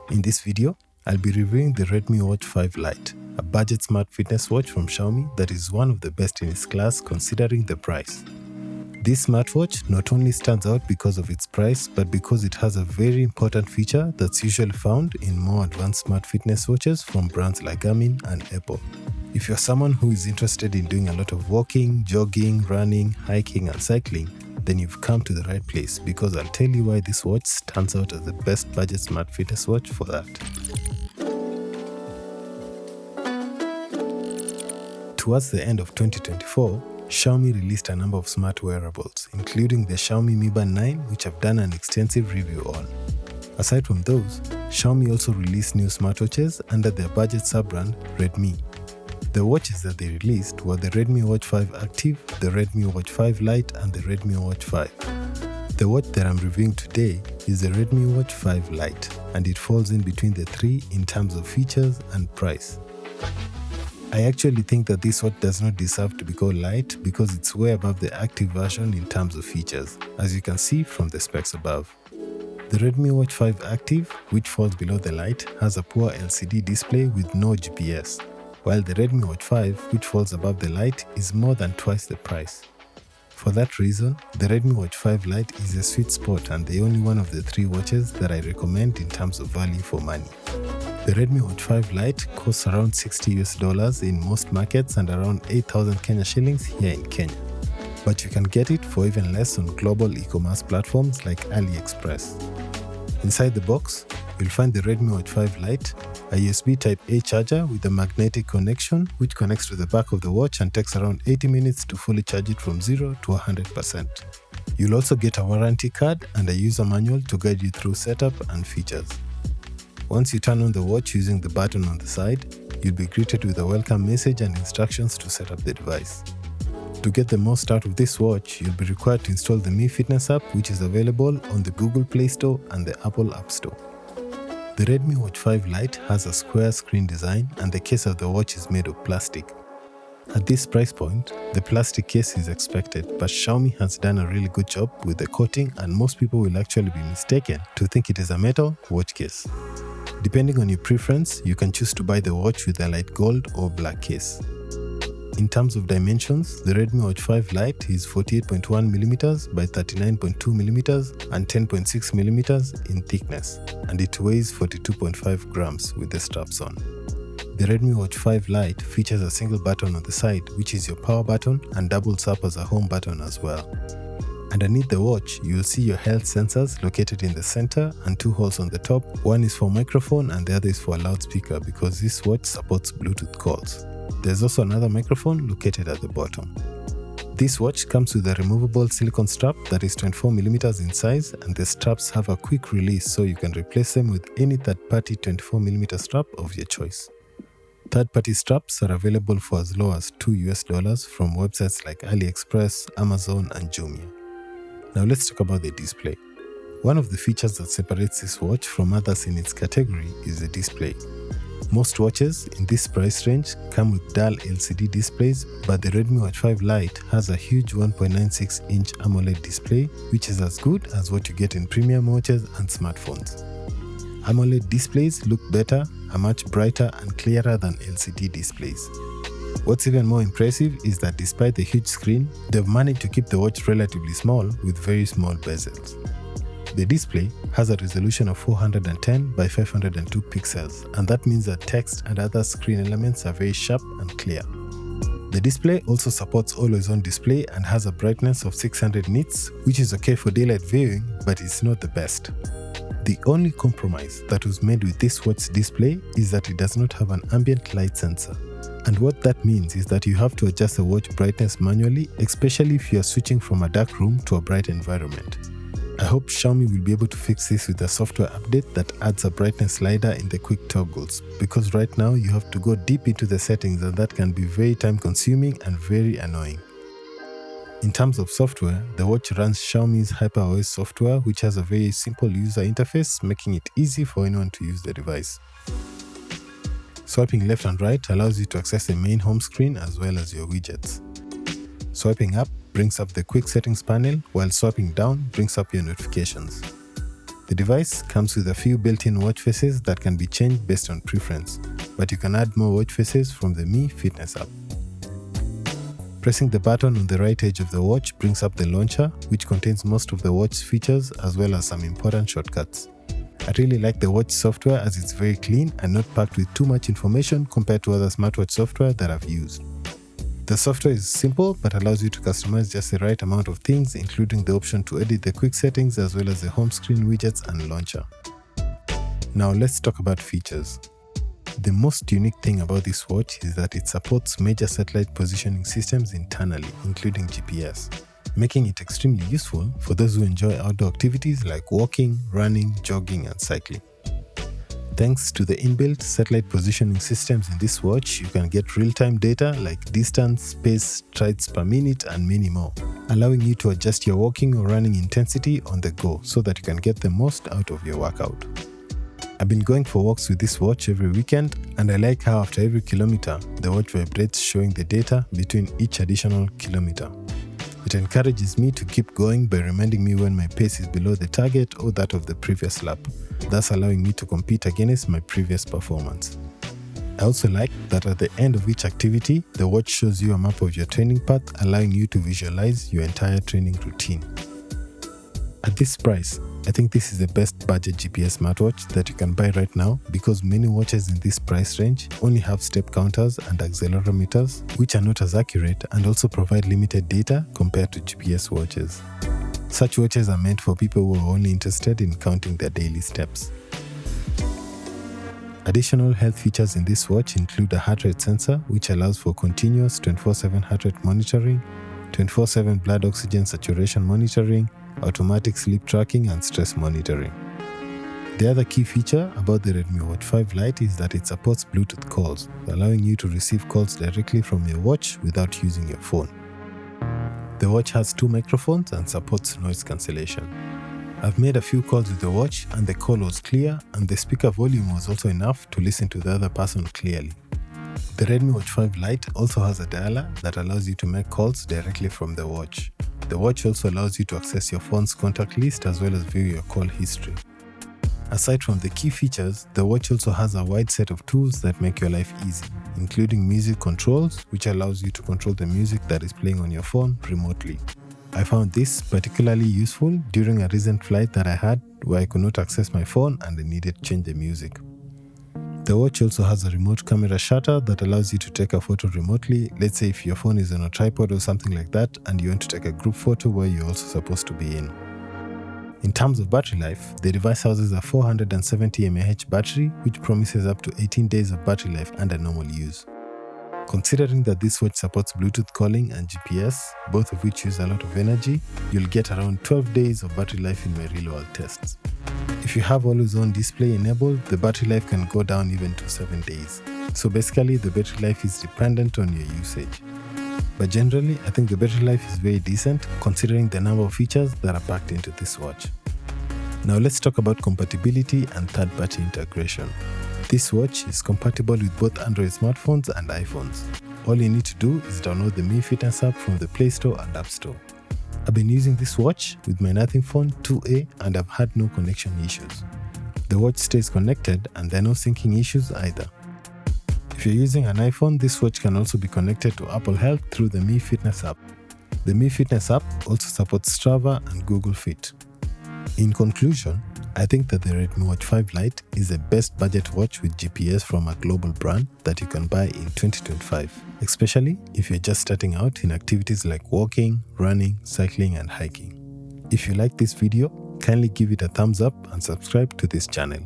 In this video, I'll be reviewing the Redmi Watch 5 Lite, a budget smart fitness watch from Xiaomi that is one of the best in its class considering the price. This smartwatch not only stands out because of its price, but because it has a very important feature that's usually found in more advanced smart fitness watches from brands like Garmin and Apple. If you're someone who is interested in doing a lot of walking, jogging, running, hiking and cycling, then you've come to the right place because I'll tell you why this watch stands out as the best budget smart fitness watch for that. Towards the end of 2024, Xiaomi released a number of smart wearables, including the Xiaomi Mi Band 9, which I've done an extensive review on. Aside from those, Xiaomi also released new smartwatches under their budget sub-brand Redmi. The watches that they released were the Redmi Watch 5 Active, the Redmi Watch 5 Lite and the Redmi Watch 5. The watch that I'm reviewing today is the Redmi Watch 5 Lite, and it falls in between the three in terms of features and price. I actually think that this watch does not deserve to be called Lite because it's way above the active version in terms of features, as you can see from the specs above. The Redmi Watch 5 Active, which falls below the Lite, has a poor LCD display with no GPS, while the Redmi Watch 5, which falls above the Lite, is more than twice the price. For that reason, the Redmi Watch 5 Lite is a sweet spot and the only one of the three watches that I recommend in terms of value for money. The Redmi Watch 5 Lite costs around $60 in most markets and around 8,000 Kenya shillings here in Kenya. But you can get it for even less on global e-commerce platforms like AliExpress. Inside the box, you'll find the Redmi Watch 5 Lite, a USB Type-A charger with a magnetic connection which connects to the back of the watch and takes around 80 minutes to fully charge it from 0 to 100%. You'll also get a warranty card and a user manual to guide you through setup and features. Once you turn on the watch using the button on the side, you'll be greeted with a welcome message and instructions to set up the device. To get the most out of this watch, you'll be required to install the Mi Fitness app, which is available on the Google Play Store and the Apple App Store. The Redmi Watch 5 Lite has a square screen design and the case of the watch is made of plastic. At this price point, the plastic case is expected, but Xiaomi has done a really good job with the coating and most people will actually be mistaken to think it is a metal watch case. Depending on your preference, you can choose to buy the watch with a light gold or black case. In terms of dimensions, the Redmi Watch 5 Lite is 48.1mm by 39.2mm and 10.6mm in thickness, and it weighs 42.5 grams with the straps on. The Redmi Watch 5 Lite features a single button on the side, which is your power button and doubles up as a home button as well. Underneath the watch, you'll see your health sensors located in the center and two holes on the top. One is for microphone and the other is for a loudspeaker because this watch supports Bluetooth calls. There's also another microphone located at the bottom. This watch comes with a removable silicone strap that is 24mm in size, and the straps have a quick release so you can replace them with any third-party 24mm strap of your choice. Third-party straps are available for as low as $2 from websites like AliExpress, Amazon and Jumia. Now let's talk about the display. One of the features that separates this watch from others in its category is the display. Most watches in this price range come with dull LCD displays, but the Redmi Watch 5 Lite has a huge 1.96-inch AMOLED display, which is as good as what you get in premium watches and smartphones. AMOLED displays look better, are much brighter and clearer than LCD displays. What's even more impressive is that despite the huge screen, they've managed to keep the watch relatively small with very small bezels. The display has a resolution of 410 by 502 pixels, and that means that text and other screen elements are very sharp and clear. The display also supports always-on display and has a brightness of 600 nits, which is okay for daylight viewing, but it's not the best. The only compromise that was made with this watch display is that it does not have an ambient light sensor. And what that means is that you have to adjust the watch brightness manually, especially if you are switching from a dark room to a bright environment. I hope Xiaomi will be able to fix this with a software update that adds a brightness slider in the quick toggles, because right now you have to go deep into the settings and that can be very time consuming and very annoying. In terms of software, the watch runs Xiaomi's HyperOS software, which has a very simple user interface, making it easy for anyone to use the device. Swiping left and right allows you to access the main home screen as well as your widgets. Swiping up brings up the quick settings panel, while swiping down brings up your notifications. The device comes with a few built-in watch faces that can be changed based on preference, but you can add more watch faces from the Mi Fitness app. Pressing the button on the right edge of the watch brings up the launcher, which contains most of the watch's features as well as some important shortcuts. I really like the watch software as it's very clean and not packed with too much information compared to other smartwatch software that I've used. The software is simple but allows you to customize just the right amount of things, including the option to edit the quick settings as well as the home screen widgets and launcher. Now let's talk about features. The most unique thing about this watch is that it supports major satellite positioning systems internally, including GPS, making it extremely useful for those who enjoy outdoor activities like walking, running, jogging, and cycling. Thanks to the inbuilt satellite positioning systems in this watch, you can get real-time data like distance, pace, strides per minute, and many more, allowing you to adjust your walking or running intensity on the go so that you can get the most out of your workout. I've been going for walks with this watch every weekend, and I like how after every kilometer, the watch vibrates showing the data between each additional kilometer. It encourages me to keep going by reminding me when my pace is below the target or that of the previous lap, thus allowing me to compete against my previous performance. I also like that at the end of each activity, the watch shows you a map of your training path, allowing you to visualize your entire training routine. At this price, I think this is the best budget GPS smartwatch that you can buy right now because many watches in this price range only have step counters and accelerometers, which are not as accurate and also provide limited data compared to GPS watches. Such watches are meant for people who are only interested in counting their daily steps. Additional health features in this watch include a heart rate sensor, which allows for continuous 24/7 heart rate monitoring, 24/7 blood oxygen saturation monitoring, automatic sleep tracking, and stress monitoring. The other key feature about the Redmi Watch 5 Lite is that it supports Bluetooth calls, allowing you to receive calls directly from your watch without using your phone. The watch has 2 microphones and supports noise cancellation. I've made a few calls with the watch and the call was clear, and the speaker volume was also enough to listen to the other person clearly. The Redmi Watch 5 Lite also has a dialer that allows you to make calls directly from the watch. The watch also allows you to access your phone's contact list as well as view your call history. Aside from the key features, the watch also has a wide set of tools that make your life easy, including music controls, which allows you to control the music that is playing on your phone remotely. I found this particularly useful during a recent flight that I had where I could not access my phone and I needed to change the music. The watch also has a remote camera shutter that allows you to take a photo remotely. Let's say if your phone is on a tripod or something like that and you want to take a group photo where you're also supposed to be in. In terms of battery life, the device houses a 470 mAh battery, which promises up to 18 days of battery life under normal use. Considering that this watch supports Bluetooth calling and GPS, both of which use a lot of energy, you'll get around 12 days of battery life in my real-world tests. If you have always-on display enabled, the battery life can go down even to 7 days. So basically, the battery life is dependent on your usage. But generally, I think the battery life is very decent considering the number of features that are packed into this watch. Now let's talk about compatibility and third-party integration. This watch is compatible with both Android smartphones and iPhones. All you need to do is download the Mi Fitness app from the Play Store and App Store. I've been using this watch with my Nothing Phone 2A and I've had no connection issues. The watch stays connected and there are no syncing issues either. If you're using an iPhone, this watch can also be connected to Apple Health through the Mi Fitness app. The Mi Fitness app also supports Strava and Google Fit. In conclusion, I think that the Redmi Watch 5 Lite is the best budget watch with GPS from a global brand that you can buy in 2025, especially if you're just starting out in activities like walking, running, cycling, and hiking. If you like this video, kindly give it a thumbs up and subscribe to this channel.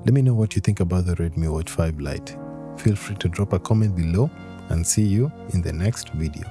Let me know what you think about the Redmi Watch 5 Lite. Feel free to drop a comment below and see you in the next video.